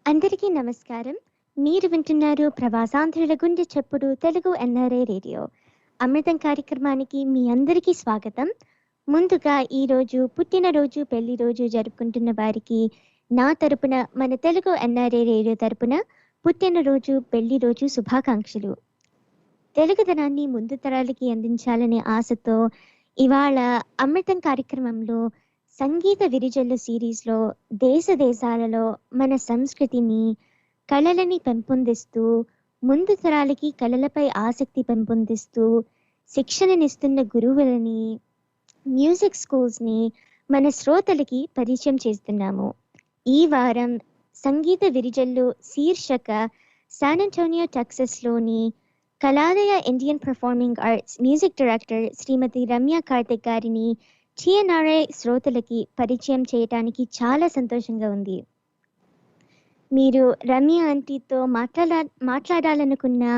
అందరికీ నమస్కారం. మీరు వింటున్నారు ప్రవాసాంధ్రుల గుండె చప్పుడు తెలుగు NRI రేడియో. అమృతం కార్యక్రమానికి మీ అందరికీ స్వాగతం. ముందుగా ఈరోజు పుట్టినరోజు పెళ్లి రోజు జరుపుకుంటున్న వారికి నా తరపున, మన తెలుగు NRI రేడియో తరపున పుట్టినరోజు పెళ్లి రోజు శుభాకాంక్షలు. తెలుగుదనాన్ని ముందు తరాలకి అందించాలనే ఆశతో ఇవాళ అమృతం కార్యక్రమంలో సంగీత విరిజల్లు సిరీస్లో దేశ దేశాలలో మన సంస్కృతిని, కళలని పెంపొందిస్తూ, ముందు తరాలకి కళలపై ఆసక్తి పెంపొందిస్తూ శిక్షణనిస్తున్న గురువులని, మ్యూజిక్ స్కూల్స్ని మన శ్రోతలకి పరిచయం చేస్తున్నాము. ఈ వారం సంగీత విరిజల్లు శీర్షక శాన్ అంటోనియో టెక్సస్లోని Kalalaya Indian performing arts music director Shrimati Ramya Karthik గారిని TNRI శ్రోతలకి పరిచయం చేయటానికి చాలా సంతోషంగా ఉంది. మీరు రమ్య ఆంటీతో మాట్లాడాలనుకున్నా,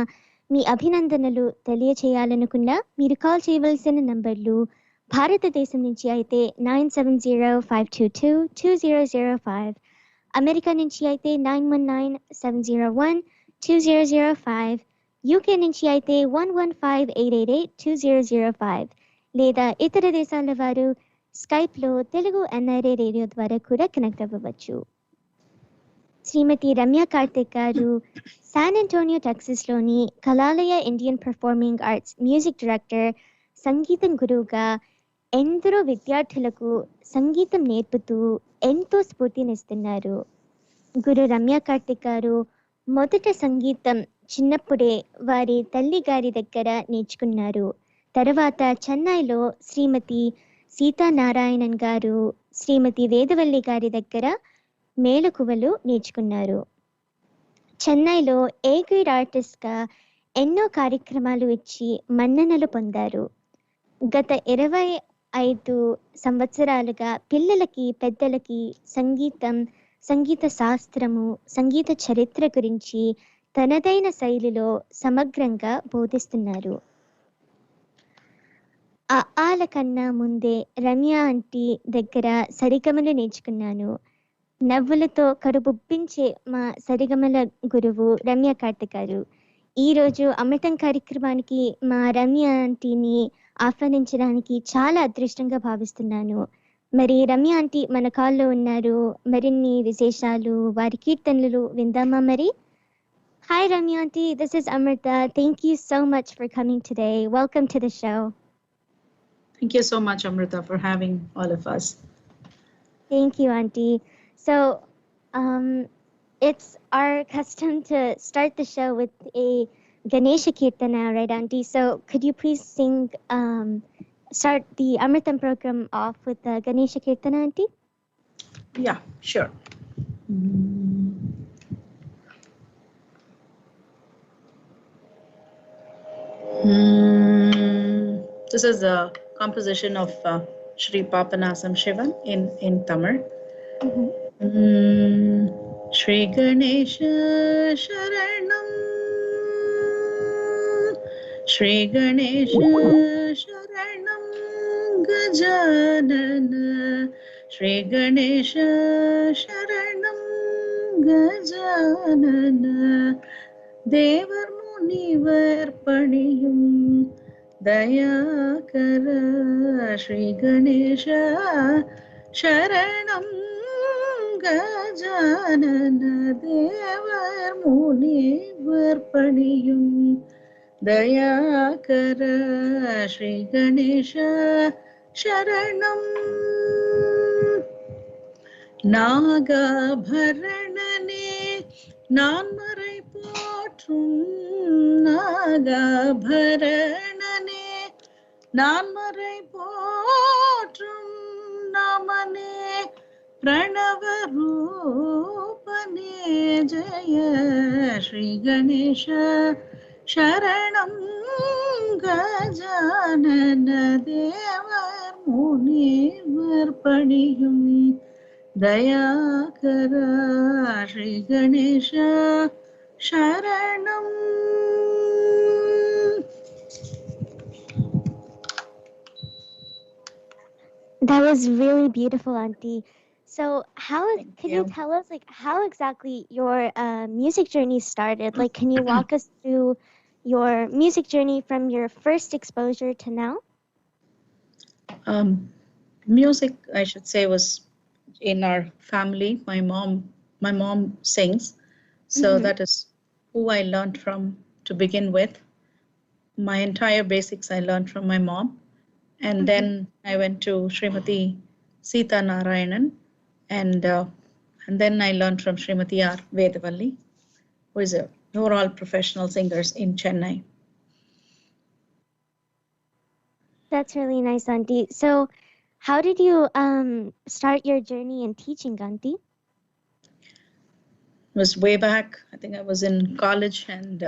మీ అభినందనలు తెలియచేయాలనుకున్నా మీరు కాల్ చేయవలసిన నంబర్లు భారతదేశం నుంచి అయితే 970-522-2005, అమెరికా నుంచి అయితే 919-701-2005, UK నుంచి అయితే 115-888-2005, లేదా ఇతర దేశాల వారు స్కైప్లో తెలుగు NRI రేడియో ద్వారా కూడా కనెక్ట్ అవ్వవచ్చు. శ్రీమతి రమ్య కార్తిక్ గారు శాన్ అంటోనియో టెక్సస్లోని Kalalaya Indian performing arts music director, సంగీతం గురువుగా ఎందరో విద్యార్థులకు సంగీతం నేర్పుతూ ఎంతో స్ఫూర్తినిస్తున్నారు. గురు రమ్య కార్తిక్ గారు మొదట సంగీతం చిన్నప్పుడే వారి తల్లి గారి దగ్గర నేర్చుకున్నారు. తర్వాత చెన్నైలో శ్రీమతి సీతానారాయణన్ గారు, శ్రీమతి వేదవల్లి గారి దగ్గర మేళకువలు నేర్చుకున్నారు. చెన్నైలో ఏ గ్రేడ్ ఆర్టిస్ట్గా ఎన్నో కార్యక్రమాలు ఇచ్చి మన్ననలు పొందారు. గత 25 సంవత్సరాలుగా పిల్లలకి, పెద్దలకి సంగీత శాస్త్రము, సంగీత చరిత్ర గురించి తనదైన శైలిలో సమగ్రంగా బోధిస్తున్నారు. ఆల కన్నా ముందే రమ్య ఆంటీ దగ్గర సరిగమలు నేర్చుకున్నాను. నవ్వులతో కడుపుబ్బించే మా సరిగమల గురువు రమ్య కార్తిక్ గారు. ఈరోజు అమృతం కార్యక్రమానికి మా రమ్య ఆంటీని ఆహ్వానించడానికి చాలా అదృష్టంగా భావిస్తున్నాను. మరి రమ్య ఆంటీ మన కాల్లో ఉన్నారు. మరిన్ని విశేషాలు, వారి కీర్తనలు విందామా మరి? Hi Ramya auntie, this is Amrutha. Thank you so much for coming today. Welcome to the show. Thank you so much, Amrutha, for having all of us. Thank you, Auntie. So, it's our custom to start the show with a Ganesha Kirtana, right, Auntie? So, could you please start the Amritam program off with the Ganesha Kirtana, Auntie? Yeah, sure. This is a composition of Shri Papanasam Shivan in Tamil. Shri Ganesha Sharanam, Shri Ganesha Sharanam Gajanana, Shri Ganesha Sharanam Gajanana, Devar Munivar Paniyum Dayakara, Shri Ganesha Sharanam Gajanana, Devar Munivar Paniyum Dayakara, Shri Ganesha Sharanam. Nagabharanane Nanmarai Potrum, Nagabharanane Nanmarai Potrum, Namane Pranavaroopane Jaya, Shri Ganesha Sharanam Gajanana, Devar Munivar Paniyum Dayakara, Shri Ganesha Sharanam. That was really beautiful, Auntie. So Thank can you you. tell us like how exactly your music journey started? Like, can you walk us through your music journey from your first exposure to now? Music, I should say, was in our family. My mom sings, so Mm-hmm. that is who I learned from to begin with. My entire basics I learned from my mom, and Mm-hmm. then I went to Srimati Sita Narayanan, and uh, and then I learned from Srimati R. Vedavalli, who is a who are all professional singers in Chennai. That's really nice, Auntie. So, how did you start your journey in teaching, Auntie? It was way back. I think I was in college, and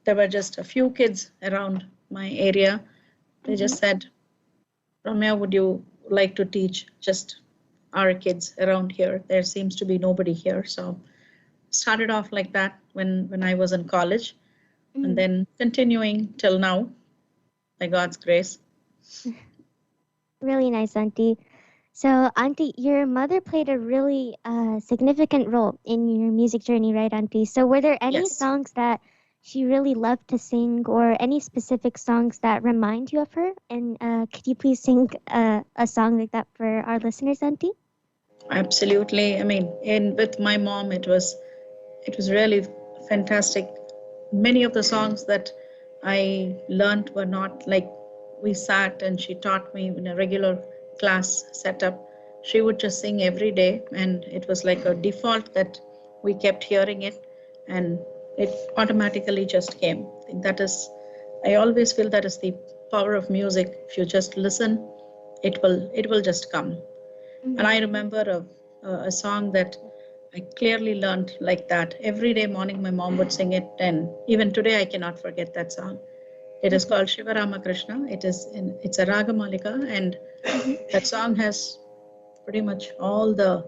there were just a few kids around my area. They Mm-hmm. just said, Ramya, would you like to teach just our kids around here? There seems to be nobody here. So started off like that when I was in college, and Mm-hmm. then continuing till now by God's grace. Really nice, Auntie. So, Auntie, your mother played a really significant role in your music journey, right, Auntie? So, were there any Yes. songs that she really loved to sing, or any specific songs that remind you of her? And could you please sing a song like that for our listeners, Auntie? Absolutely. I mean, in with my mom, it was really fantastic. Many of the songs that I learned were not like we sat and she taught me in a regular class setup. She would just sing every day, and it was like a default that we kept hearing it, and it automatically just came. I think that is, I always feel that is the power of music. If you just listen, it will just come. And Mm-hmm. I remember a song that I clearly learned like that. Every day morning, my mom would sing it, and even today, I cannot forget that song. It is called Shiva Ramakrishna. It's a Ragamalika, and Mm-hmm. that song has pretty much all the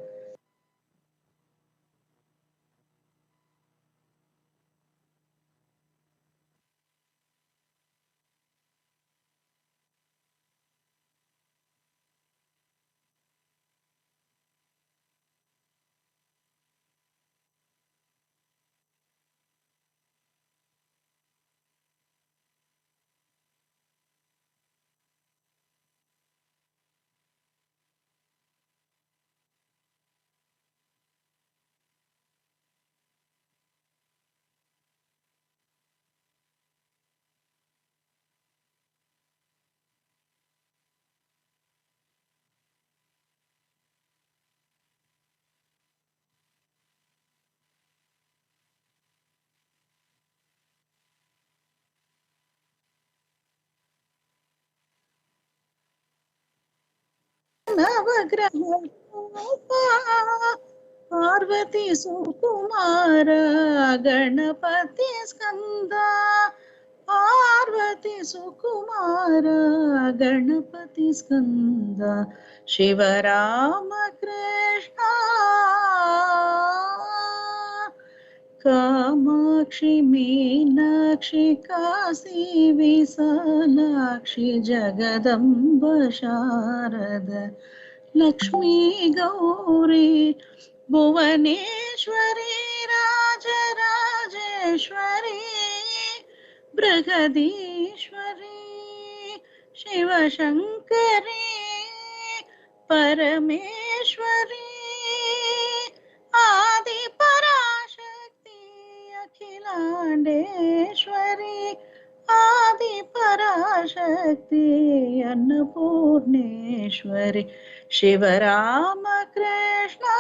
Navagraha Parvati Sukumara Ganapati Skanda Parvati Sukumara Ganapati Skanda Shiva Rama Krishna Kamakshi Meenakshi Kasi Visalakshi Jagadamba Sharada Lakshmi Gauri Bhuvaneshwari Rajarajeshwari Brigadishwari Shiva Shankari Parameshwari Adi Parashakti Akhilandeshwari Adi Parashakti Annapurneshwari Shiva Rama Krishna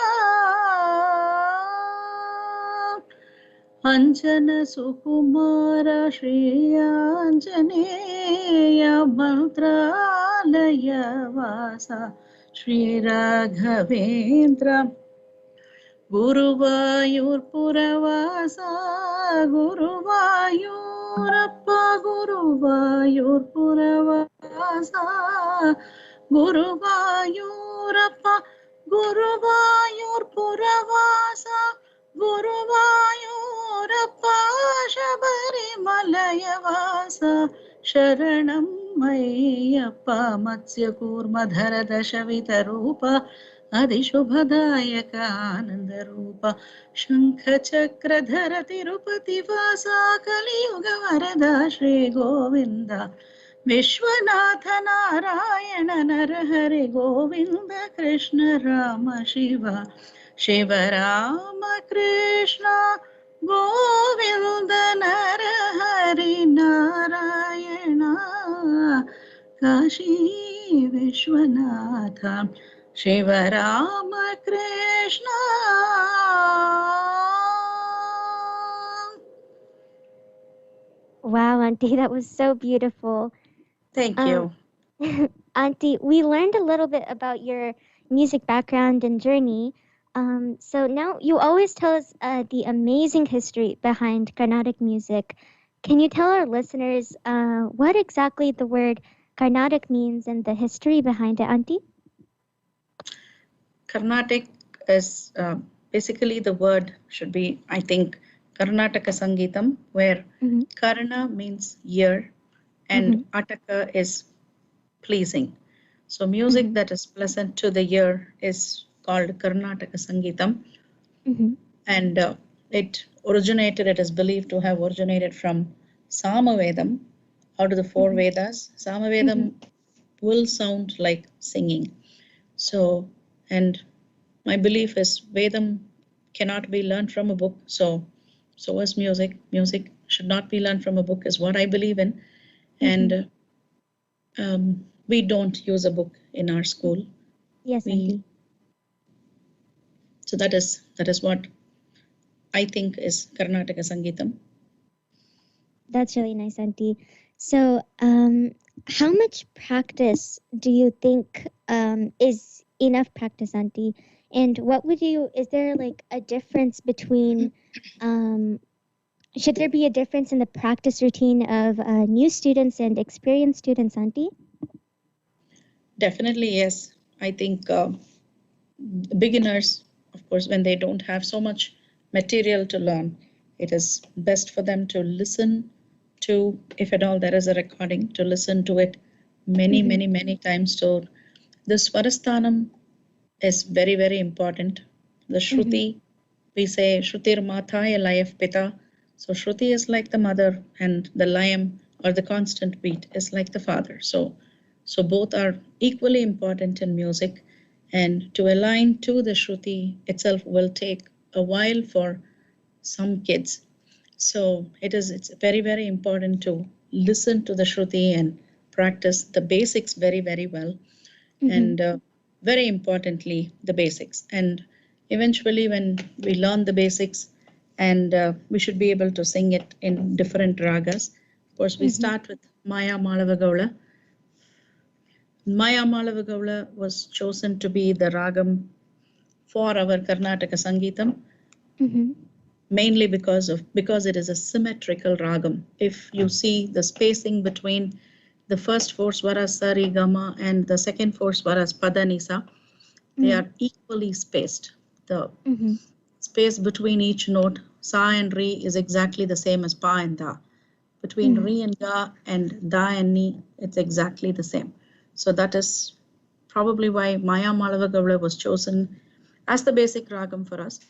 Anjana Sukumara Shri Anjaneya Mantralaya Vasa Shri Raghavendra Guruvayurpuravasa Guruvayurappa Guruvayurpuravasa Guruvayurappa Guruvayurpuravasa Guruvayurappa Shabarimalayavasa Sharanam Mayyappa Matsya Kurmadhara Dashavitarupa आदिशुभदायक आनन्दरूप शङ्खचक्रधर तिरुपतिवासा Kaliyuga Varada Shri Govind Vishwanath Narayan Narhari Govind Krishna Ram Shiv Shiv Ram Krishna Govind Narhari Narayan Kashi Vishwanath Shiv Ram Krishna. Wow, Auntie, that was so beautiful. Thank you. Auntie, we learned a little bit about your music background and journey. So now you always tell us the amazing history behind Carnatic music. Can you tell our listeners what exactly the word Carnatic means and the history behind it, Auntie? Carnatic is basically the word should be, I think, Karnataka Sangeetam, where Karna means ear and Ataka is pleasing. So music that is pleasant to the ear is called Karnataka Sangeetam. And it is believed to have originated from Samavedam. Out of the four Vedas, Samavedam will sound like singing. So, and my belief is Vedam cannot be learned from a book. So is music. Music should not be learned from a book is what I believe in. And we don't use a book in our school. Yes, Auntie. So that is what I think is Karnataka Sangeetam. That's really nice, Auntie. So, how much practice do you think is enough practice, Auntie? And is there like a difference between, should there be a difference in the practice routine of new students and experienced students, Auntie? Definitely, yes. I think beginners, of course, when they don't have so much material to learn, it is best for them to listen to, if at all there is a recording, to listen to it many times. So the Swarasthanam is very, very important. The Shruti, we say Shrutir Mathaya Layaf Pita. So Shruti is like the mother and the Layam or the constant beat is like the father. So both are equally important in music, and to align to the Shruti itself will take a while for some kids. So it's very, very important to listen to the Shruti and practice the basics very, very well. And very importantly, the basics. And eventually when we learn the basics, and we should be able to sing it in different ragas. Of course, we start with Maya Malavagaula. Maya Malavagaula was chosen to be the ragam for our Karnataka Sangeetam, mainly because it is a symmetrical ragam. If you see the spacing between the first four swaras Sari Gama and the second four swaras Pada Nisa, they are equally spaced. The space between each note, Sa and Re, is exactly the same as Pa and Da. Between Re and Ga and Da and Ni, it's exactly the same. So that is probably why Maya Malavagavla was chosen as the basic ragam for us.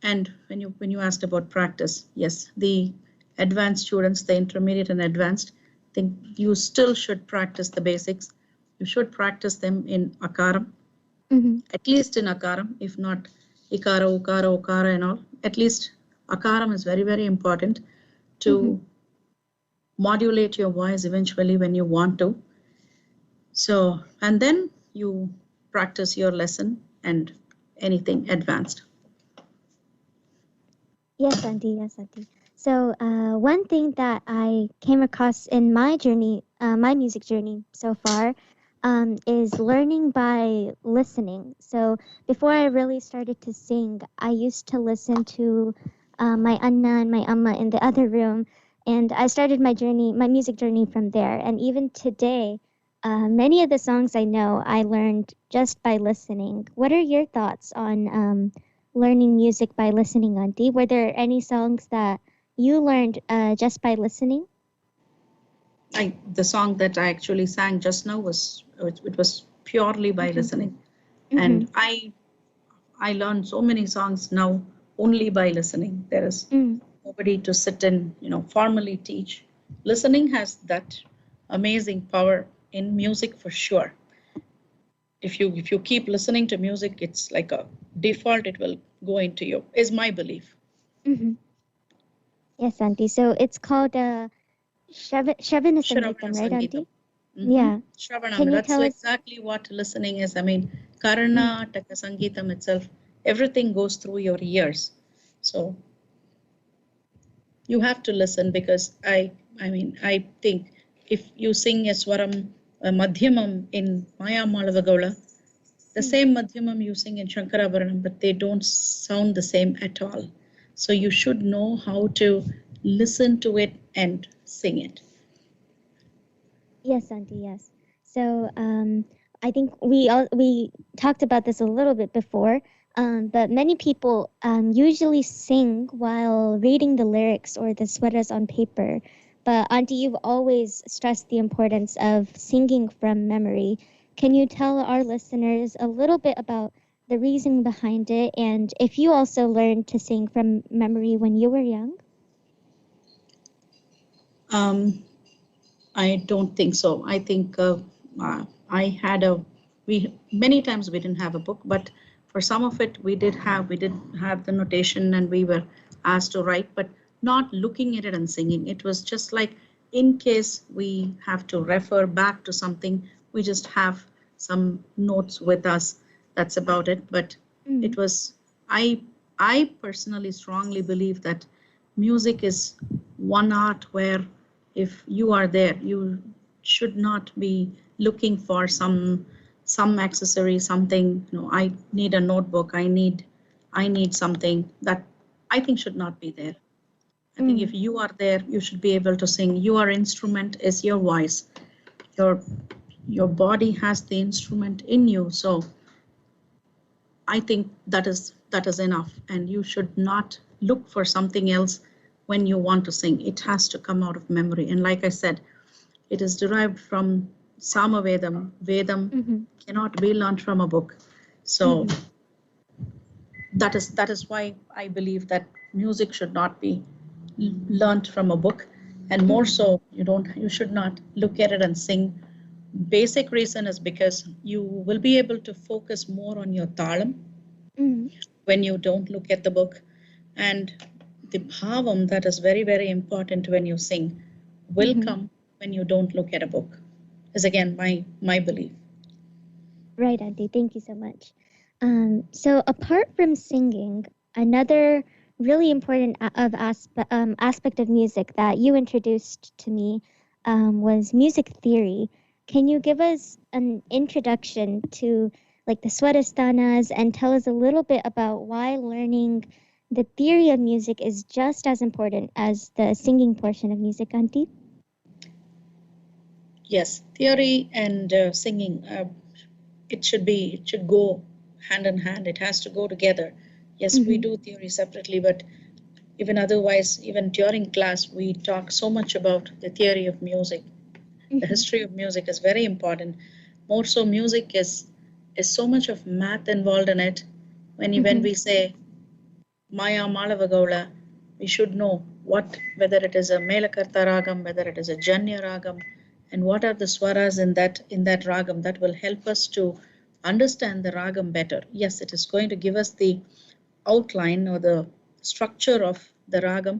And when you asked about practice, yes, the advanced students, the intermediate and advanced, I think you still should practice the basics. You should practice them in Akaram, at least in Akaram, if not Ikara, Ukara, Okara and all. At least Akaram is very, very important to modulate your voice eventually when you want to. So, and then you practice your lesson and anything advanced. Yes, Auntie. Yes, Auntie. So one thing that I came across in my journey, my music journey so far, is learning by listening. So before I really started to sing, I used to listen to my Anna and my Amma in the other room, and I started my music journey from there. And even today, many of the songs I know, I learned just by listening. What are your thoughts on learning music by listening, Auntie? Were there any songs that you learned just by listening? The song that I actually sang just now was purely by listening. And I learned so many songs now only by listening. There is nobody to sit and formally teach. Listening has that amazing power in music for sure. If you keep listening to music, it's like a default. It will go into you. Is my belief. Yes, Auntie. So it's called Shravana Sangeetam, right, Auntie? Yeah. Shravanam. Can you That's tell us? exactly what listening is. I mean, Karnataka Sangeetam itself, everything goes through your ears. So you have to listen, because I think if you sing a swaram, a madhyamam in Maya Malavagaula, the same madhyamam you sing in Shankarabharanam, but they don't sound the same at all. So you should know how to listen to it and sing it. Yes, Auntie. Yes. So I think we talked about this a little bit before, but many people usually sing while reading the lyrics or the sweras on paper. But Auntie, you've always stressed the importance of singing from memory. Can you tell our listeners a little bit about the reason behind it, and if you also learned to sing from memory when you were young? I don't think so. I think I had many times we didn't have a book, but for some of it we did have the notation, and we were asked to write, but not looking at it and singing. It was just like, in case we have to refer back to something, we just have some notes with us. That's about it. But it was, I personally strongly believe that music is one art where if you are there, you should not be looking for some accessory, something. I need a notebook. I need something that I think should not be there. I think if you are there, you should be able to sing. Your instrument is your voice. Your body has the instrument in you. So I think that is enough, and you should not look for something else when you want to sing. It has to come out of memory. And like I said, it is derived from Samavedam. Vedam cannot be learned from a book. So that is why I believe that music should not be learned from a book, and more so you should not look at it and sing. Basic reason is because you will be able to focus more on your talam when you don't look at the book, and the bhavam, that is very, very important when you sing, will come when you don't look at a book, is again my belief. Right, Auntie. Thank you so much. So apart from singing, another really important aspect of music that you introduced to me was music theory. Can you give us an introduction to like the Swarasthanas and tell us a little bit about why learning the theory of music is just as important as the singing portion of music, Auntie? Yes, theory and singing, it should go hand in hand. It has to go together. Yes, we do theory separately, but even otherwise, even during class, we talk so much about the theory of music. The history of music is very important. More so, music is so much of math involved in it. When we say Maya Malavagaula, we should know whether it is a Melakarta ragam, whether it is a Janya ragam, and what are the swaras in that ragam that will help us to understand the ragam better. Yes, it is going to give us the outline or the structure of the ragam,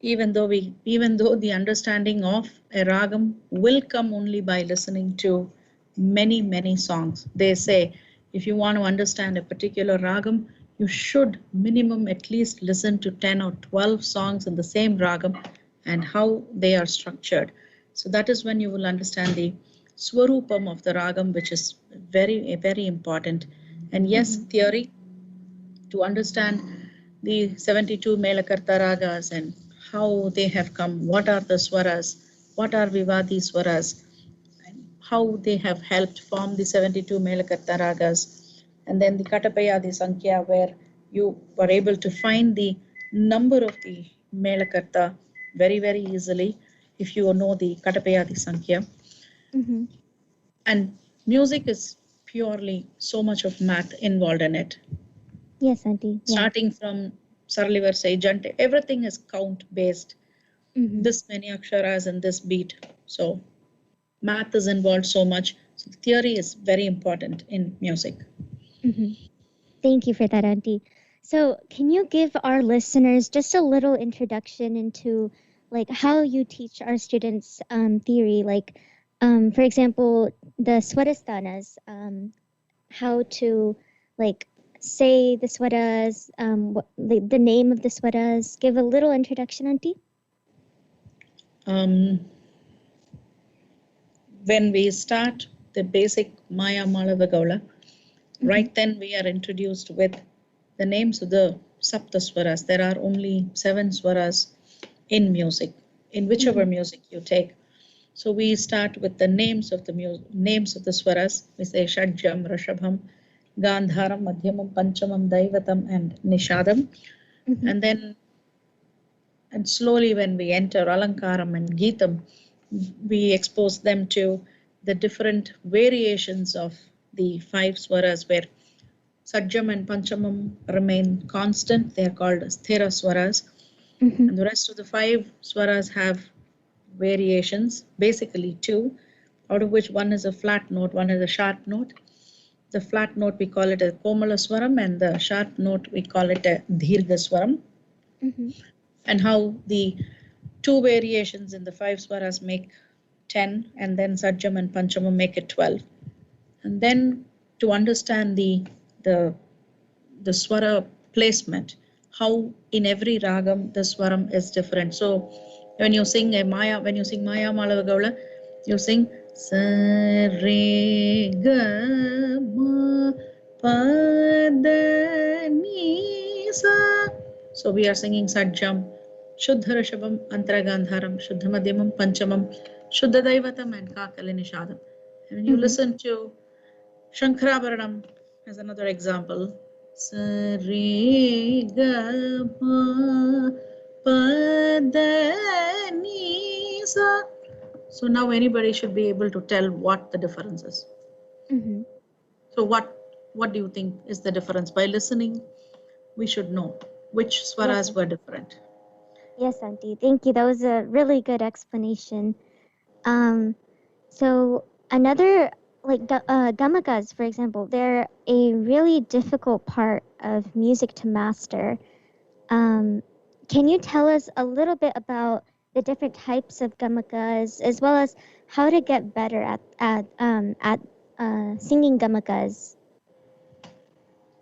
even though the understanding of a ragam will come only by listening to many songs. They say if you want to understand a particular ragam, you should minimum at least listen to 10 or 12 songs in the same ragam and how they are structured. So that is when you will understand the swarupam of the ragam, which is very, very important. And yes, theory, to understand the 72 Melakarta ragas and how they have come, what are the swaras, what are Vivadi swaras, and how they have helped form the 72 Melakarta ragas, and then the Katapayadi Sankhya, where you were able to find the number of the Melakarta very, very easily if you know the Katapayadi Sankhya. And music is purely so much of math involved in it. Yes, Auntie. Yeah. Starting from Sarlivar say Jante, everything is count based. This many aksharas in this beat. So math is involved so much. So theory is very important in music. Thank you for that, Auntie. So can you give our listeners just a little introduction into like how you teach our students theory, like for example, the swadasthanas, how to like say the swaras, the name of the swaras. Give a little introduction, Auntie. When we start the basic Maya Malavagaula, right then we are introduced with the names of the Saptaswaras. There are only 7 swaras in music, in whichever music you take. So we start with the names of the names of the swaras. We say Shadjam, Rashabham, Gandharam, Madhyamam, Panchamam, Daivatam, and Nishadam. And then, and slowly when we enter Alankaram and Geetam, we expose them to the different variations of the 5 swaras where Sajjam and Panchamam remain constant. They are called Sthira swaras. And the rest of the 5 swaras have variations, basically 2, out of which one is a flat note, one is a sharp note. The flat note we call it a Komala swaram, and the sharp note we call it a Dhirga swaram. And how the 2 variations in the 5 swaras make 10, and then Sajjam and Panchamam make it 12. And then to understand the swara placement, how in every ragam the swaram is different. So when you sing Maya Malavagaula, you sing sa re ga ma pa da ni sa. So we are singing Sajjam, Shuddha Rashabam, Antara Gandharam, Shuddha Madhyamam, Panchamam, Shuddha Daivatam, and Kakali Nishadam. And when you listen to Shankarabharanam as another example, sa re ga ma pa da ni sa. So now anybody should be able to tell what the difference is. So what do you think is the difference? By listening, we should know which swaras were different. Yes, Auntie. Thank you. That was a really good explanation. So another like gamakas, for example, they're a really difficult part of music to master. Can you tell us a little bit about the different types of gamakas, as well as how to get better at singing gamakas?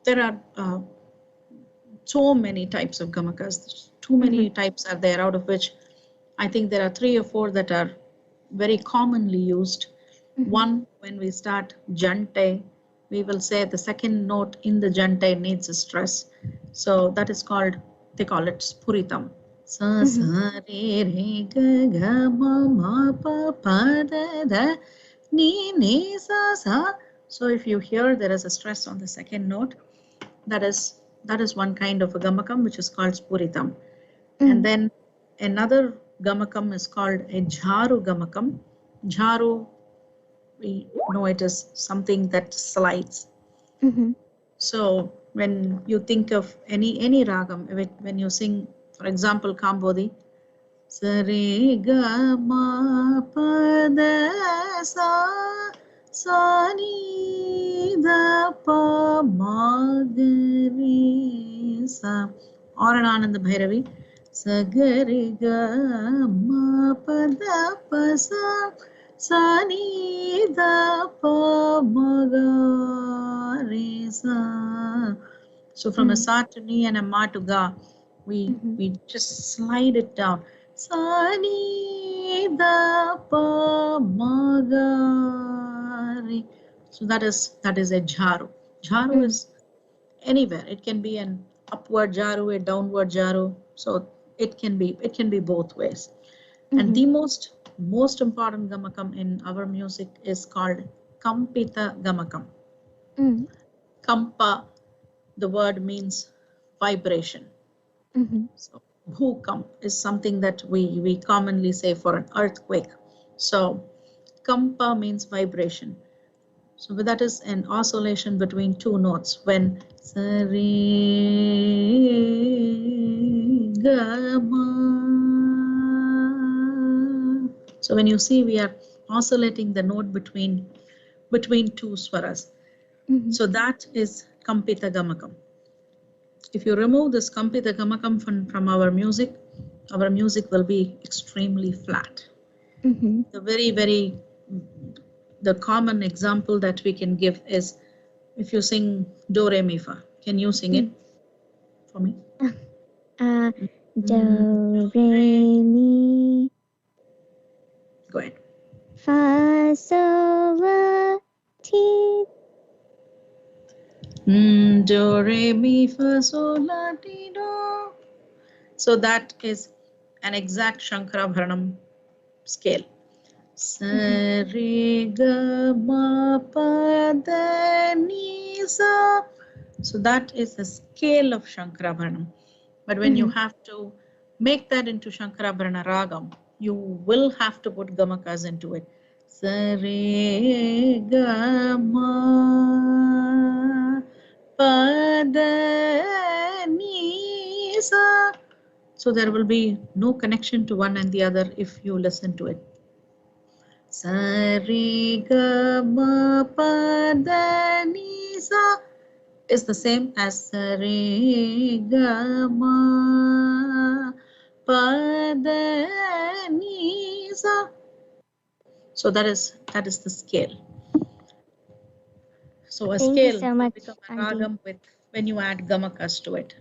There are so many types of gamakas. Too many types are there, out of which I think there are 3 or 4 that are very commonly used. One, when we start jante, we will say the second note in the jante needs a stress. So that is called, they call it spuritam. Sa sa re re ga ga ma ma pa pa da da ni sa sa. So if you hear there is a stress on the second note, that is one kind of a gamakam which is called spuritam. And then another gamakam is called a jharu gamakam. Jharu, we know it is something that slides. So when you think of any ragam, when you sing, for example, Kambodhi, sa re ga ma pa da sa ni da pa ma ga re sa, or an Ananda Bhairavi, sa ga re ga ma pa da pa sa ni da pa ma ga re sa. So from a sa to ni and a ma to ga, we just slide it down. Sa ni da pa ma ga re. So that is a jharu. Jharu is anywhere. It can be an upward jharu, a downward jharu. So it can be both ways. And the most important gamakam in our music is called Kampita gamakam. Kampa, the word means vibration. So bhukam is something that we commonly say for an earthquake. So kampa means vibration. So that is an oscillation between two notes. When sa re ga ma. So when you see we are oscillating the note between two swaras. So that is Kampita Gamakam. If you remove this Kampita Gamakam from our music will be extremely flat. The common example that we can give is if you sing Do Re Mi Fa. Can you sing it for me? Do Re Mi. Go ahead. Fa So La Ti. Do Re Mi Fa So La Ti Do. So that is an exact Shankarabharanam scale. Sa re ga ma pa da ni sa. So that is the scale of Shankarabharanam. But when you have to make that into Shankarabharana ragam, you will have to put gamakas into it. Sa re ga ma pa da ni sa. So there will be no connection to one and the other if you listen to it. Sa re ga ma pa da ni sa is the same as sa re ga ma pa da ni sa. So that is the scale. So a Thank scale you so will much, become a Auntie. ragam when you add gamakas to it.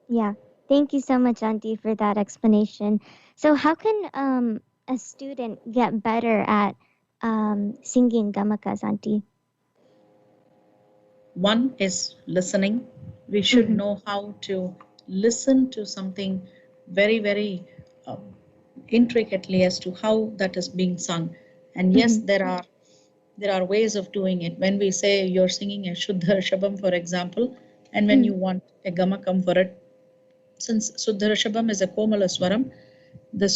Yeah. Thank you so much, Auntie, for that explanation. So how can a student get better at singing gamakas, Auntie? One is listening. We should know how to listen to something very, very intricately as to how that is being sung. And yes, there are ways of doing it. When we say you're singing a Shuddha Rishabham, for example, and when you want a gamakam for it, since Shuddha Rishabham is a Komala Swaram, the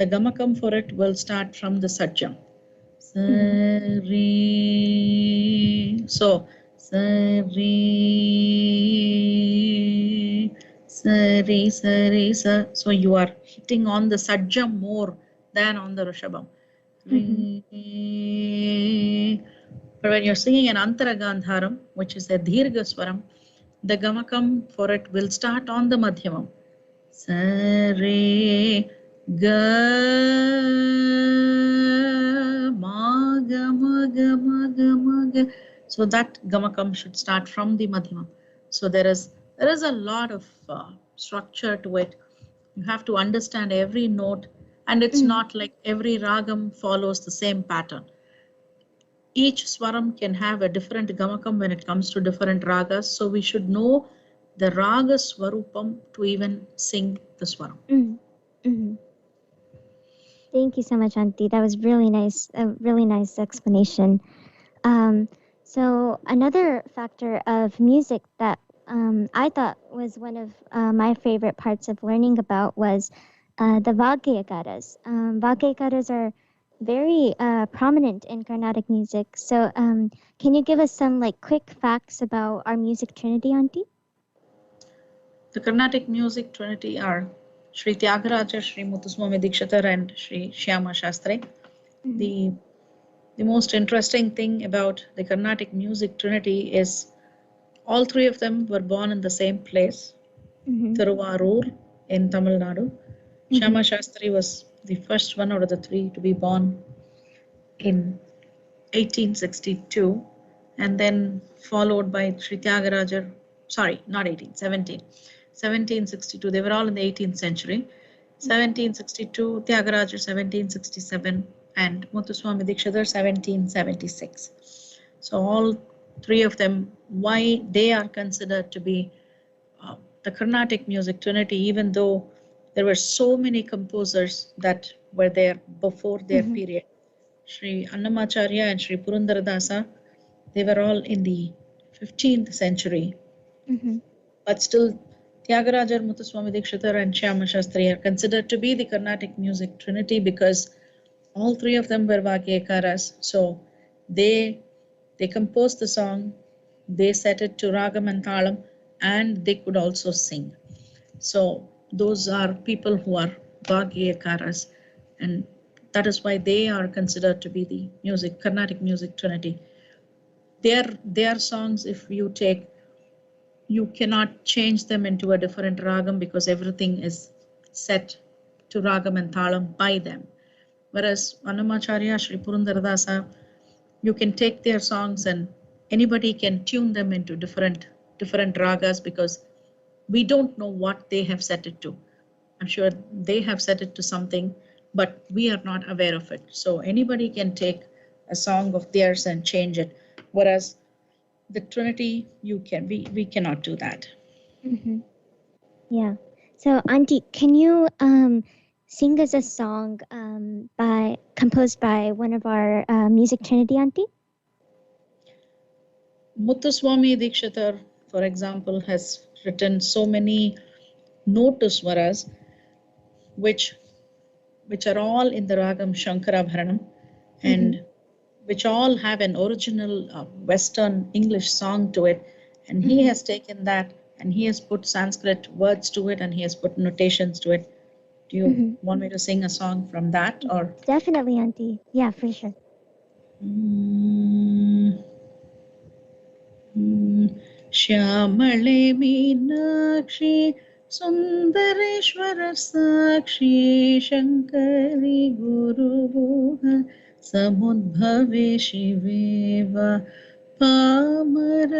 gamakam for it will start from the Sajjam. So, so you are hitting on the Sajjam more than on the Rishabham. But when you're singing an Antara Gandharam, which is a Dhirga Swaram, the gamakam for it will start on the Madhyamam. Sa re ga ma ga ma ga ma ga ma ga. So that gamakam should start from the Madhyamam. So there is a lot of structure to it. You have to understand every note, and it's not like every ragam follows the same pattern. Each swaram can have a different gamakam when it comes to different ragas. So we should know the raga swarupam to even sing the swaram. Thank you so much, Auntie. That was really nice. A really nice explanation. So another factor of music that I thought was one of my favorite parts of learning about was the Vagyakaras. Vagyakaras are very prominent in Carnatic music. So can you give us some quick facts about our music trinity, Auntie? The Carnatic music trinity are Sri Tyagaraja, Sri Muthuswami Dikshitar, and Sri Shyama Shastri. The most interesting thing about the Carnatic music trinity is all three of them were born in the same place, Thiruvarur in Tamil Nadu. Shyama Shastri was the first one out of the three to be born in 1862, and then followed by Sri Tyagaraja, sorry, not 1762. They were all in the 18th century. 1762, Tyagaraja 1767, and Muthuswami Dikshitar 1776. So all three of them, why they are considered to be the Carnatic music trinity, even though there were so many composers that were there before their period. Sri Annamacharya and Sri Purandaradasa, they were all in the 15th century. But still, Tyagaraja, Muthuswami Dikshitar, and Shyama Shastri are considered to be the Carnatic music trinity because all three of them were Vagyakaras. So They composed the song, they set it to ragam and talam, and they could also sing. So those are people who are Bhagyakaras, and that is why they are considered to be the Carnatic music trinity. Their songs, if you take, you cannot change them into a different ragam because everything is set to ragam and talam by them. Whereas Annamacharya, Sri Purandaradasa, you can take their songs and anybody can tune them into different ragas because we don't know what they have set it to. I'm sure they have set it to something, but we are not aware of it. So anybody can take a song of theirs and change it. Whereas the Trinity, we cannot do that. Mm-hmm. Yeah. So, Auntie, can you sing us a song composed by one of our music trinity, Auntie? Muthuswami Dikshitar, for example, has written so many notuswaras, which are all in the ragam Shankarabharanam, and which all have an original Western English song to it. And he has taken that and he has put Sanskrit words to it and he has put notations to it. Do you want me to sing a song from that? Or Definitely, Auntie. Yeah, for sure. श्यामळे Meenakshi Sundareshwar Sakshi शङ्करि Guruguha समुद्भवे शिवेव पामरमोचनि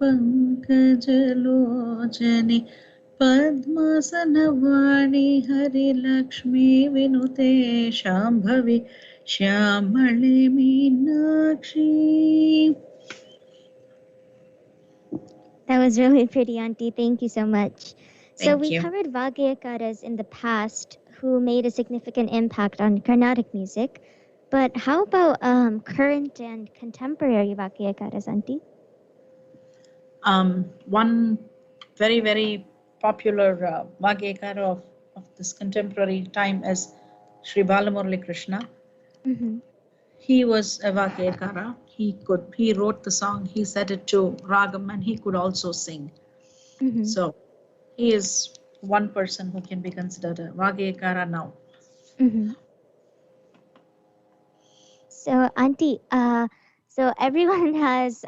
पङ्कजलोचनि पद्मासनवाणि Harilakshmi विनुते Shambhavi श्यामळे Meenakshi. That was really pretty, Auntie. Thank you so much. So Thank we you. covered Vagyakaras in the past who made a significant impact on Carnatic music. But how about current and contemporary Vagyakaras, Auntie? One very, very popular Vagyakara of this contemporary time is Sri Balamurali Krishna. He was a Vagyakara. He wrote the song, he set it to ragam, and he could also sing. So he is one person who can be considered a Vagyakara now. So, Auntie, so everyone has,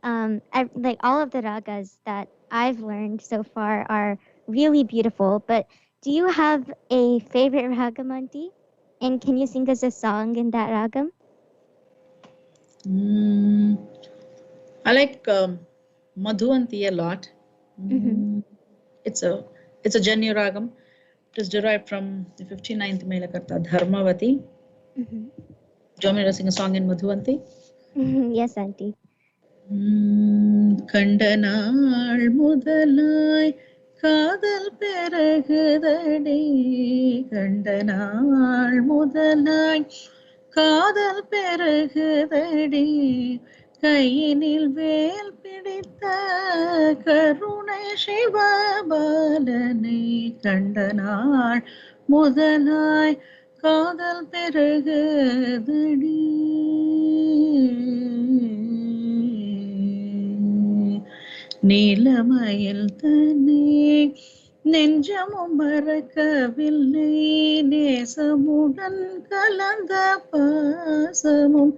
like all of the ragas that I've learned so far are really beautiful, but do you have a favorite ragam, Auntie? And can you sing us a song in that ragam? I like Madhuvanti a lot. It's a Janyu ragam. It is derived from the 59th Melakarta Dharmavati. Do you want me to sing a song in Madhuvanti? Yes, Auntie. கண்டனாள் முதலாய் காதல் பெருகுதடி கண்டனாள் முதலாய் காதல் பெருகுதடி கையினில் வேல் பிடித்த கருணை சிவபாலனை கண்டனாள் முதலாய் காதல் பெருகுதடி நீலமயில் தனே நெஞ்சமும் மறக்கவில்லை நேசமுடன் கலந்த பாசமும்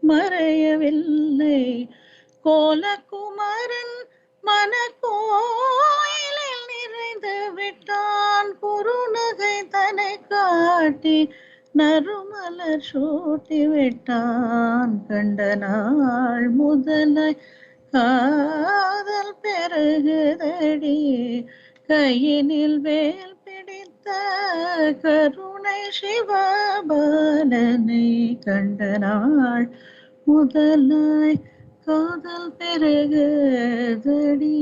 மறையவில்லை கோலகுமாரன் மனக்கோயிலில் நிறைந்து விட்டான் குறுநகை தனை காட்டி நறுமலர் சூட்டி விட்டான் கண்ட நாள் முதலாய் காதல் பெருகுதடி கையினில் வேல் பிடித்த கருணை சிவபாலனை கண்ட நாள் முதலாய் காதல் பெருகுதடி.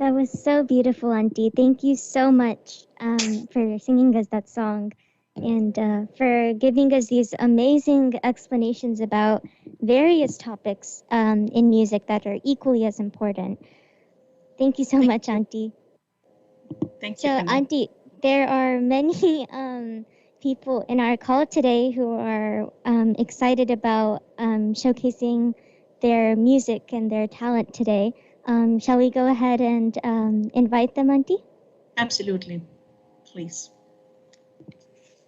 That was so beautiful, Auntie. Thank you so much for singing us that song and for giving us these amazing explanations about various topics in music that are equally as important. Thank you so much, Auntie. Thank you, So, Kanna. Auntie, there are many people in our call today who are excited about showcasing their music and their talent today. Shall we go ahead and invite them, Auntie? Absolutely. Please.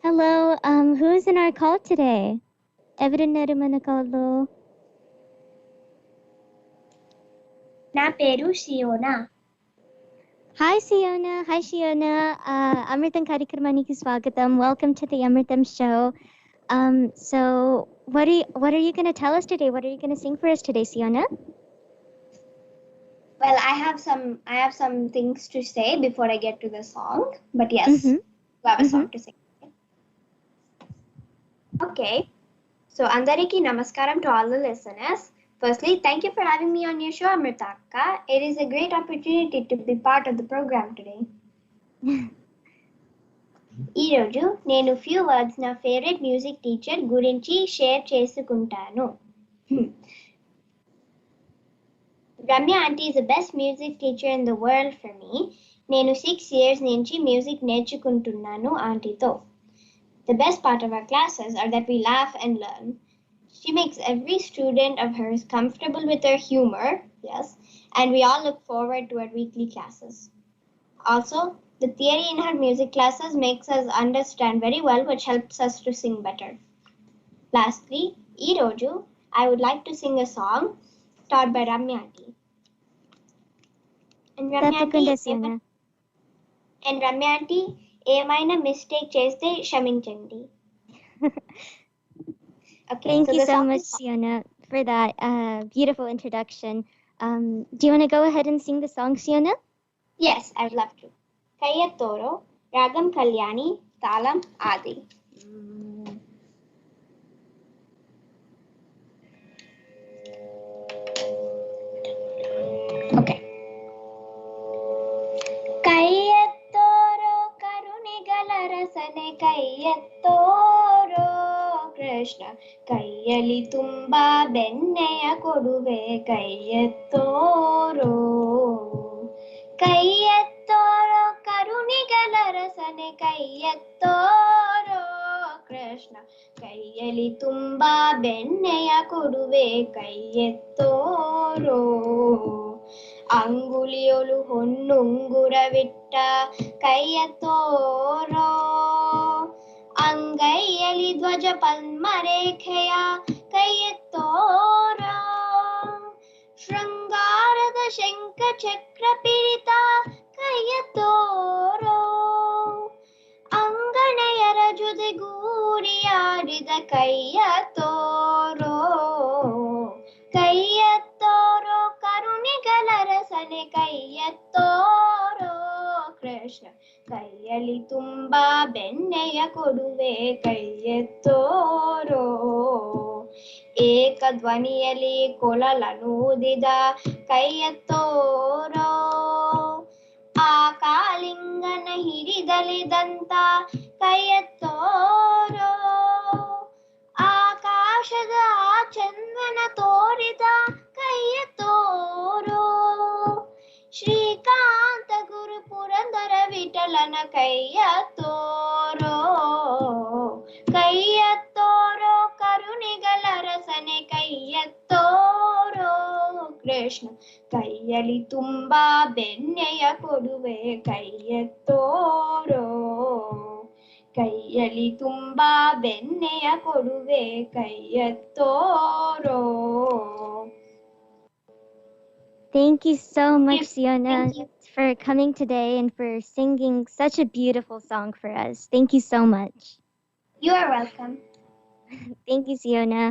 Hello, who's in our call today? Everyone mana call. నా పేరు సియోనా. Hi, Siona. Hi, Siona. Amritam Karikaramaniకి Swagatam. Welcome to the Amritam show. So what are you going to tell us today? What are you going to sing for us today, Siona? Well, I have some things to say before I get to the song, but yes, we have a song to sing. Okay. So, andariki namaskaram to all the listeners. Firstly, thank you for having me on your show, Amrutha akka. It is a great opportunity to be part of the program today. ఈ రోజు నేను few words నా favourite music teacher గురించి share చేసుకుంటాను. Ramya auntie is the best music teacher in the world for me. నేను 6 years నుంచి music నేర్చుకుంటున్నాను ఆంటీతో. The best part of our classes are that we laugh and learn. She makes every student of hers comfortable with her humor, yes, and we all look forward to our weekly classes. Also, the theory in her music classes makes us understand very well, which helps us to sing better. Lastly, ee roju, I would like to sing a song taught by Ramya auntie. And Ramya auntie, ఏమైనా mistake చేస్తే క్షమించండి. Okay, Thank you so song much, Siona, for that beautiful introduction. Do you want to go ahead and sing the song, Siona? Yes, I would love to. Kayyatoro, Ragam Kalyani, Talam Adi. Okay. Kayyatoro, Karunigala Rasane, Kayyatoro, Krishna, Kayyali Tumba, Benneya Koduve, Kayyatoro. Kayyatoro, Karunigala Rasane, Kayyatoro, Krishna, Kayyali Tumba, Benneya Koduve, Kayyatoro. ಅಂಗುಲಿಯೊಳು ಹೊನ್ನುಂಗುರವಿಟ್ಟ ಕೈಯತೋರೋ ಅಂಗೈಯಲ್ಲಿ ಧ್ವಜ ಪದ್ಮರೇಖೆಯ ಕೈಯತೋರೋ ಶೃಂಗಾರದ ಶಂಖ ಚಕ್ರ ಪಿರಿತ ಕೈಯತೋರೋ ಅಂಗಣೆಯರ ಜೊತೆಗೂಡಿಯಾಡಿದ ಕೈಯತೋರೋ ಕೈಯತ್ತೋರೋ ಕರುಣಿಗಳ ರಸನೆ ಕೈಯತ್ತೋರೋ ಕೃಷ್ಣ ಕೈಯಲ್ಲಿ ತುಂಬಾ ಬೆಣ್ಣೆಯ ಕೊಡುವೆ ಕೈಯತ್ತೋರೋ ಏಕ ಧ್ವನಿಯಲ್ಲಿ ಕೊಳಲನೂದಿದ ಕೈಯತ್ತೋರೋ ಆ ಕಾಲಿಂಗನ ಹಿಡಿದಲಿದಂತ ಕೈಯತ್ತೋರೋ ಆಕಾಶದ ಚಂದನ ತೋರಿದ ಕೈಯತ್ತೋರೋ ಶ್ರೀಕಾಂತ ಗುರು ಪುರಂದರ ವಿಠಲನ ಕೈಯತ್ತೋರೋ ಕೈಯತ್ತೋರೋ ಕರುಣಿಗಳ ರಸನೆ ಕೈಯತ್ತೋರೋ ಕೃಷ್ಣ ಕೈಯಲ್ಲಿ ತುಂಬಾ ಬೆಣ್ಣೆಯ ಕೊಡುವೆ ಕೈಯತ್ತೋರೋ ಕೈಯಲ್ಲಿ ತುಂಬಾ ಬೆಣ್ಣೆಯ ಕೊಡುವೆ ಕೈಯತ್ತೋರೋ. Thank you so much, Siona, for coming today and for singing such a beautiful song for us. Thank you so much. You are welcome. Thank you, Siona.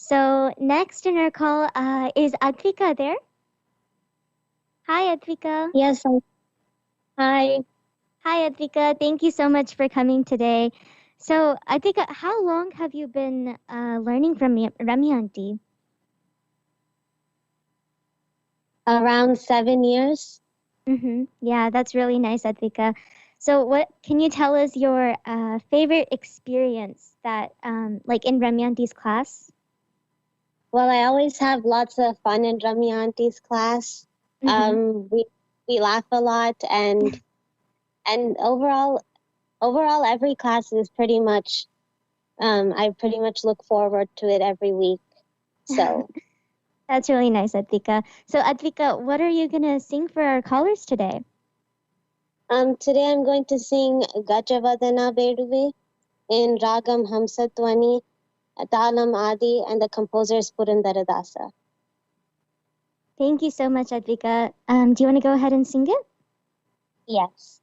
So next in our call is Advika there? Hi, Advika. Yes. Hi. Hi, Advika. Thank you so much for coming today. So, Advika, how long have you been learning from Ramya auntie? Around 7 years. Yeah, that's really nice, Advika. So, what can you tell us your favorite experience that, like in Ramya auntie's class? Well, I always have lots of fun in Ramya auntie's class. we laugh a lot, and overall every class is pretty much I pretty much look forward to it every week. So That's really nice, Advika. So, Advika, what are you going to sing for our callers today? today I'm going to sing Gajavadana Beduve in Ragam Hamsatwani, Talam Adi, and the composer is Purandaradasa. Thank you so much, Advika. Do you want to go ahead and sing it? Yes.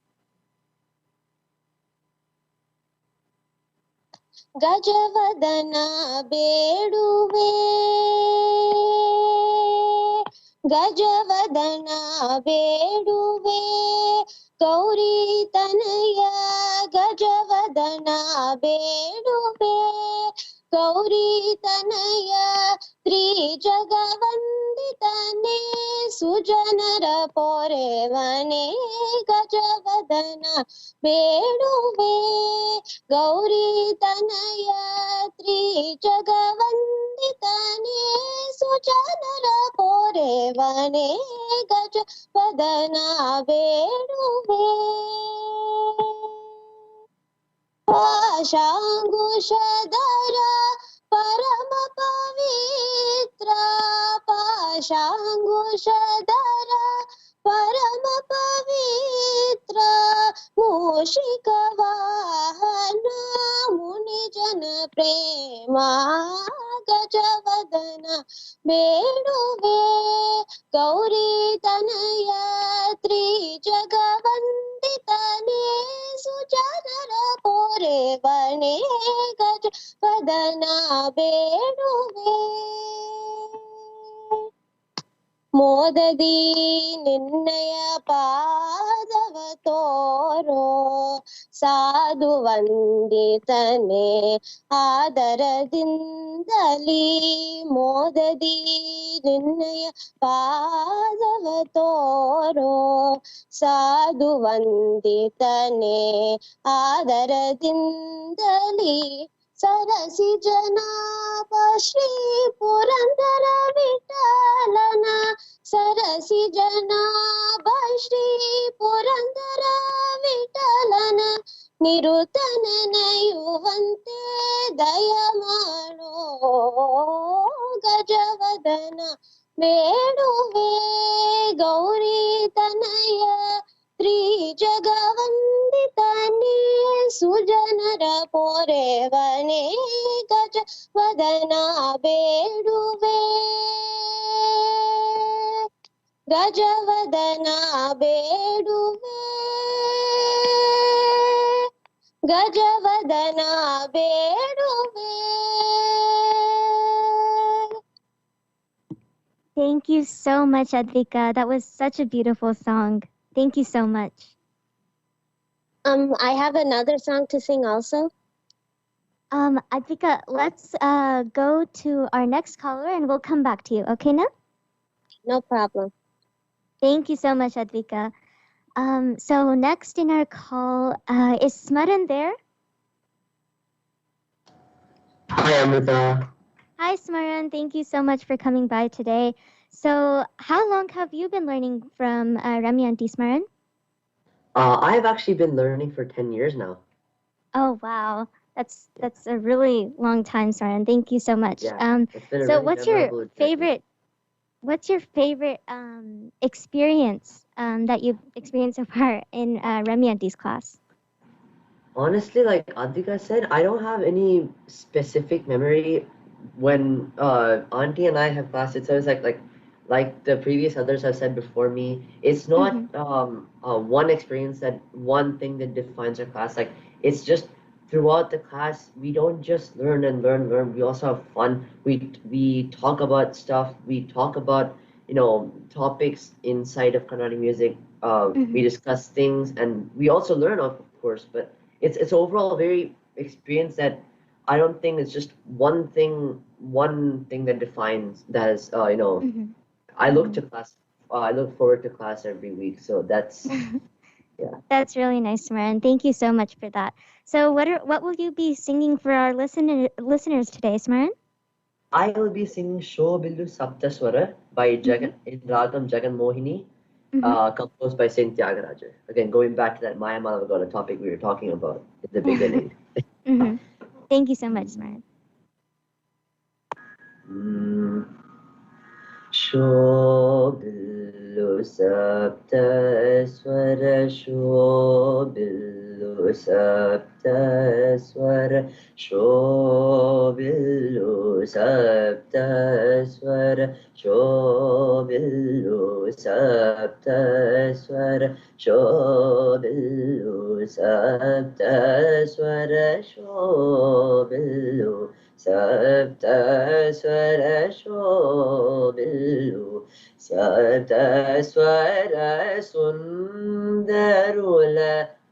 Gajavadana Beduve, Gajavadana Beduve, Gauri Tanaya, Gajavadana Beduve, Gauri Tanaya, Tri Jagavanditane, Sujanara Porevane, Gajavadana Beduve, Gauri Tanaya, Tri Jagavanditane, Sujanara Porevane, Gajavadana Beduve. Pashangushadara Parama Pavitra, Pashangushadara Parama Pavitra, Mushika Vahana Munijana Prema, Gajavadana Beduve, Gauri Tanaya, Tri Jagavanditane, Sujanara Porevane, Gajavadana Beduve. ಮೋದದಿ ನಿನ್ನಯ ಪಾದವ ತೋರೋ ಸಾಧು ವಂದಿತನೆ ಆದರದಿಂದಲಿ ಮೋದದಿ ನಿನ್ನಯ ಪಾದವ ತೋರೋ ಸಾಧು ವಂದಿತನೆ ಆದರದಿಂದಲಿ ಸರಸಿ ಜನಾಭ ಶ್ರೀ ಪುರಂದರ ವಿಠಲನ ಸರಸಿ ಜನಾಭ ಶ್ರೀ ಪುರಂದರ ವಿಠಲನ ನಿರುತ ನೆನೆಯುವಂತೆ ದಯ ಮಾಡೋ ಗಜವದನ ಬೇಡುವೆ ಗೌರಿ ತನಯ ತ್ರಿ ಜಗವಂದಿತನೇ ಸುಜನರ ಪೊರೆವನೇ ಗಜವದನ ಬೇಡುವೆ ಗಜವದನ ಬೇಡುವೆ ಗಜವದನ ಬೇಡುವೆ. Thank you so much, Advika. That was such a beautiful song. Thank you so much. I have another song to sing also. Advika, let's go to our next caller and we'll come back to you. Okay, now? No problem. Thank you so much, Advika. So next in our call, is Smaran there? Hi, Amrutha. Hi, Smaran. Thank you so much for coming by today. So how long have you been learning from Ramya and Smaran? I've actually been learning for 10 years now. Oh, wow. That's a really long time, Smaran. Thank you so much. Yeah, it's been a So really what's your memorable journey. favorite experience that you've experienced so far in Ramya and class? Honestly, like Advika said, I don't have any specific memory when Auntie and I have class. It's always like the previous others have said before me. It's not one experience, that one thing that defines our class. Like, it's just throughout the class, we don't just learn and learn. We also have fun. We talk about stuff. We talk about topics inside of Carnatic music. We discuss things, and we also learn, of course. But it's overall very experience that I don't think it's just one thing that defines that is I look to class. I look forward to class every week. So that's yeah. That's really nice, Smaran. Thank you so much for that. So what will you be singing for our listeners today, Smaran? I will be singing Sho Billu Saptaswara by Jagan in Ragam Jagan Mohini, composed by Saint Tyagaraja. Again, going back to that Maya Malavagala topic we were talking about in the beginning. Thank you so much, Smaran. Shobillu sapta swara shobillu sapta swara shobillu sapta swara shobillu sapta swara shobillu sapta swara shobillu Sapta swara shobillu Sapta swara sundarula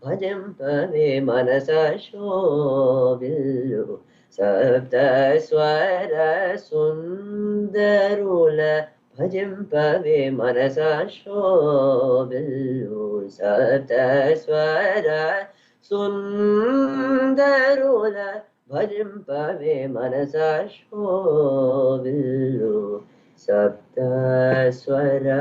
Bhajampave manasa shobillu Sapta swara sundarula Bhajampave manasa shobillu Sapta swara sundarula Bhajampave manasa shobillu Sapta swara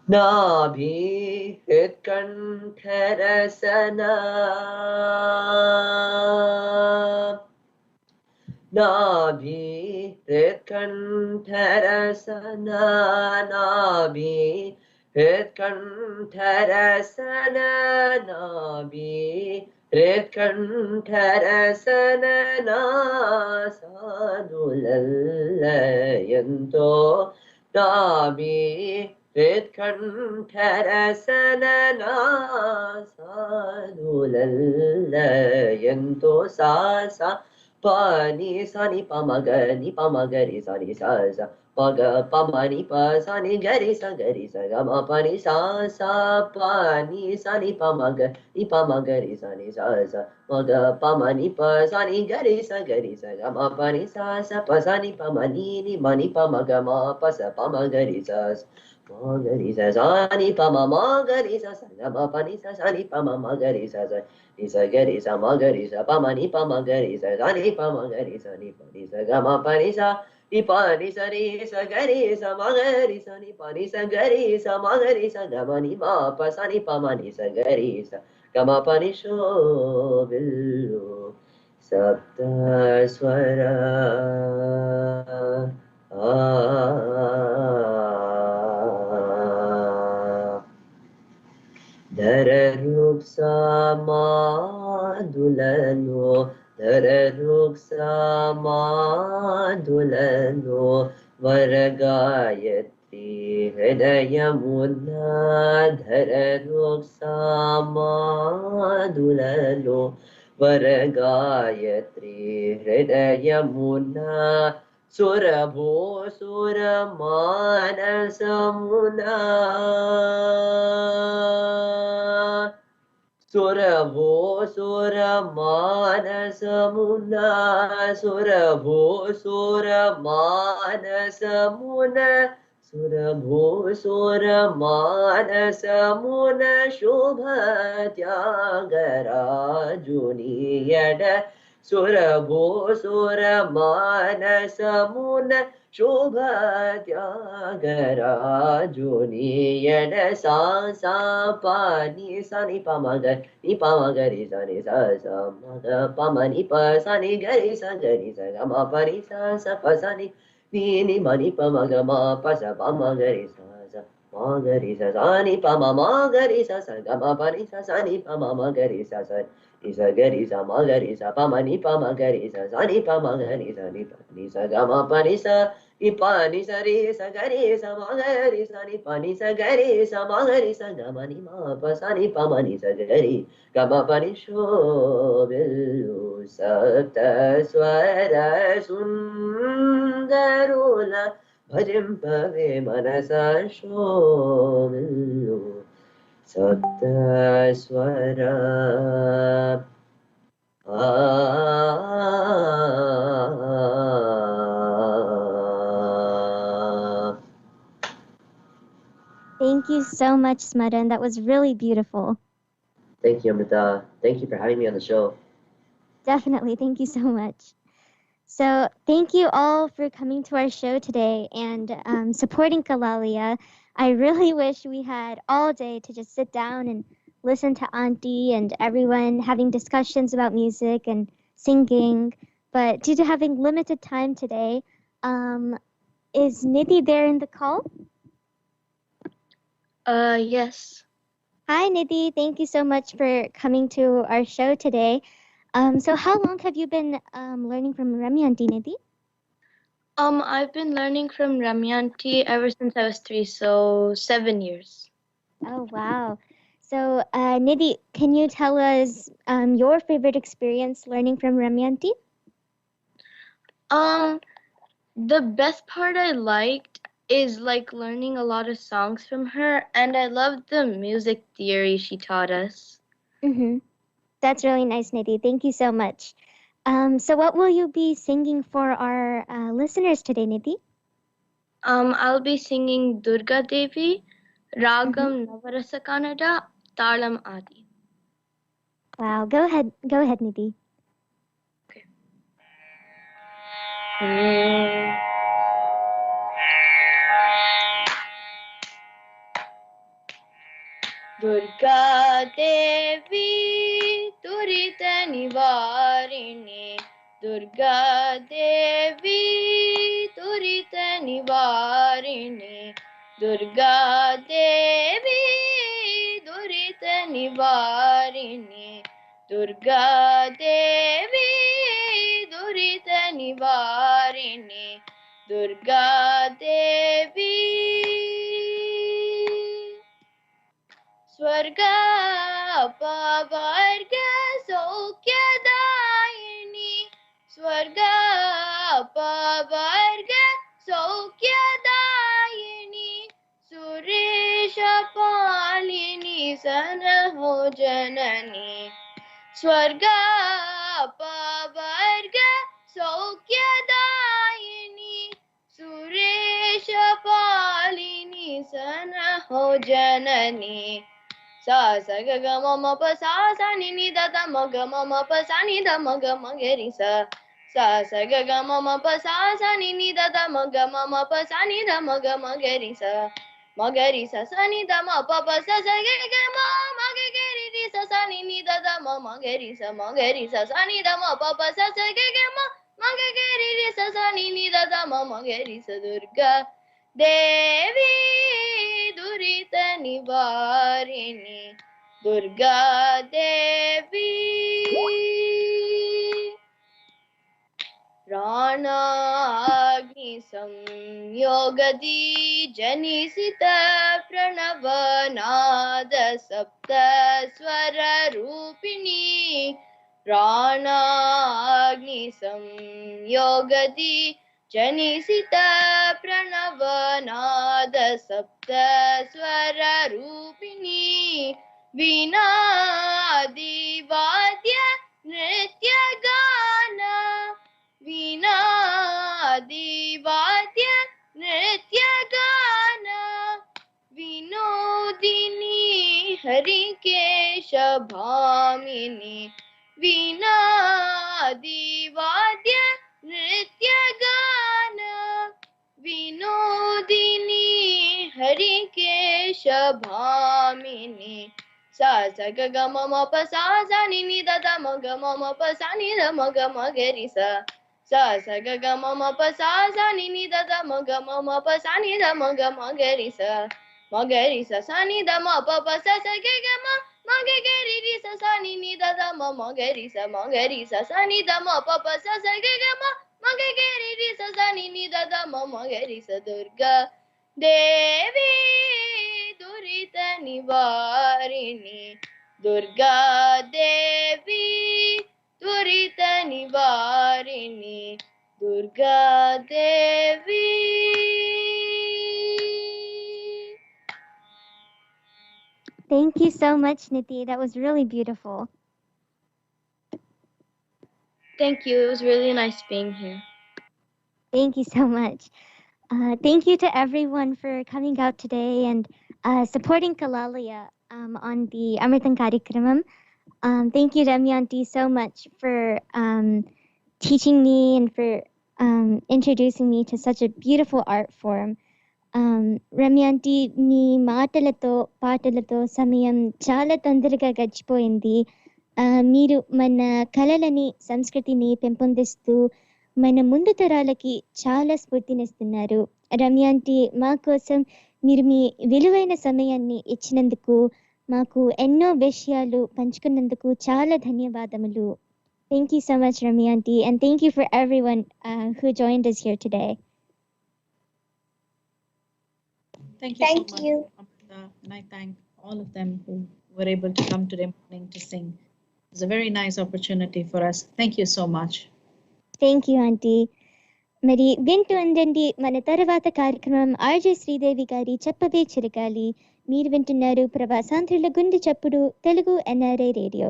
Nabhi Hitkantharasana Nabhi Hitkantharasana Nabhi Hitkantharasana Nabhi Hitkantharasana Nasadulayanto Nabhi Hitkantharasana Nasadulayanto Sasa Pani sani pamagani pamagari sani sa paga pamani pa sani gari sa gama pani sa pani sani pamagari sani sa paga pamani pa sani gari sa gama pani sa pa sani pamani ni mani pamagama pa sa pamagari sa Magari sa sani pamagari sa gama pani sa sani pamagari sa Nisa gari sa magari sa pamani pamagari sa sani pamagari sa ni pani sa gama pani sa ni pani sa ni sa gari sa magari sa ni pani sa gari sa magari sa gama ni ma pa sa ni pamani sa gari sa gama pani shobillu sapta swara Dhararuksa madulano Dhararuksa madulano Varagayatri Hridayamuna Dhararuksa madulano Varagayatri Hridayamuna Surabho Suramanasamuna Surabho Suramanasamuna Surabho Suramanasamuna Surabho Suramanasamuna Shubha Tyagara Yada Surabho Suramanasamuna Shubha Tyagara Yada Sa Pani Sani Pamagari Sani Sa Maga Pamani Pa Sani Gari Sa Gama Pani Sa Pasani Nini Mani Pamagama Pasa Pamagari Sa Magari Sa Sani Pamagari Sa Gama Pani Sa Sani Pamagari Sa Isa gari sa magari sa pamani pamagari sa sani pamagari sa ni pani sa gama pani sa ipani sa ri sa gari sa magari sa ni pani sa gari sa magari sa gama ni ma pa sa ni pamani sa gari gama pani shobillu sapta swara sundarula bhajampave manasa shobillu Sapta swara Thank you so much, Smaran. That was really beautiful. Thank you, Amrutha. Thank you for having me on the show. Definitely. Thank you so much. So thank you all for coming to our show today and supporting Kalalia. I really wish we had all day to just sit down and listen to Auntie and everyone having discussions about music and singing. But due to having limited time today, is Nidhi there in the call? Yes. Hi, Nidhi. Thank you so much for coming to our show today. So how long have you been learning from Ramya Auntie, Nidhi? I've been learning from Ramya Aunty ever since I was 3, so 7 years. Oh, wow. So, Nidhi, can you tell us your favorite experience learning from Ramya Auntie? The best part I liked is like learning a lot of songs from her, and I loved the music theory she taught us. Mm-hmm. That's really nice, Nidhi. Thank you so much. So what will you be singing for our listeners today, Nidhi? I'll be singing Durga Devi, Ragam Navarasa Kannada, Talam Adi. Wow, go ahead, Nidhi. Durga Devi, Durita Nivarini. Durga Devi, Durita Nivarini. Durga Devi, Durita Nivarini. Durga Devi, Durita Nivarini. Durga Devi. Swarga Pavarga Saukyadayini. Swarga Pavarga Saukyadayini. Suresha Palini Sanaho Janani. Swarga Pavarga Saukyadayini. Suresha Palini Sanaho Janani. Sa sa ga ga ma ma pa sa sa ni ni da da ma ga ma ma pa sa ni da ma ga ma ga ri sa. Sa sa ga ga ma ma pa sa sa ni ni da da ma ga ma ma pa sa ni da ma ga ri sa. Ma ga ri sa sa ni da ma pa pa sa sa ga ga ma ga ri sa sa ni ni da da ma ga ri sa sa ni da ma pa pa sa sa ga ga ma ga ri sa sa ni ni da da ma ga ri sa. Durga Devi Durita Nivarini. Durga Devi Rana Agni Samyogadi Janisita Pranavanada Sapta Swara Rupini. Rana Agni Samyogadi Janisita Pranavanada Sapta Swara Rupini. Veena Divadya Nritya Gana. Veena Divadya Nritya Gana. Vinodini Harikesha Bhamini. Veena Divadya Nritya Gana. Vinodini Harikesha Bhamini. Sa sa ga ga ma ma pa sa sa ni ni da da ma ga ma ma pa sa ni da ma ga ri sa. Sa sa ga ga ma ma pa sa sa ni ni da da ma ga ma pa sa ni da ma ga ri sa. Ma ga ri sa sa ni da ma pa pa sa sa ga ga ma ga ri sa sa ni ni da da ma ri sa sa ni da ma pa pa sa sa ga ga ma ga ri sa sa ni ni da da ma ri sa. Durga Devi Durita Nivarini. Durga Devi Durita Nivarini. Durga Devi. Thank you so much, Nidhi. That was really beautiful. Thank you. It was really nice being here. Thank you so much. Thank you to everyone for coming out today and supporting Kalalia on the Amruthan Karikramam. Thank you, Ramya Aunty, so much for teaching me and for introducing me to such a beautiful art form. Ramya aunty, మీ మాటలతో పాటలతో సమయం చాలా తొందరగా గడిచిపోయింది. మీరు మన కళలని సంస్కృతిని పెంపొందిస్తూ మన ముందు తరాలకి చాలా స్ఫూర్తినిస్తున్నారు. రమ్య ఆంటీ, మా కోసం మీరు మీ విలువైన సమయాన్ని ఇచ్చినందుకు, మాకు ఎన్నో విషయాలు పంచుకున్నందుకు చాలా ధన్యవాదములు. Thank you so much, Ramya auntie, and thank you for everyone who joined us here today. Thank you Thank so much, you. Amrutha, and I thank all of them who were able to come today morning to sing. It was a very nice opportunity for us. Thank you so much. Thank you, auntie. మరి వింటూ ఉండండి మన తర్వాత కార్యక్రమం RJ Sridevi గారి చెప్పవే చిరకాలి. మీరు వింటున్నారు ప్రవాసాంధ్రుల గుండె చప్పుడు తెలుగు NRI రేడియో.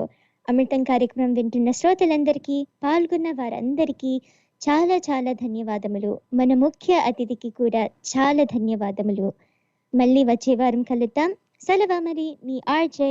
అమృతం కార్యక్రమం వింటున్న శ్రోతలందరికీ, పాల్గొన్న వారందరికీ చాలా చాలా ధన్యవాదములు. మన ముఖ్య అతిథికి కూడా చాలా ధన్యవాదములు. మళ్ళీ వచ్చే వారం కలుద్దాం. సెలవు మరి, మీ ఆర్జే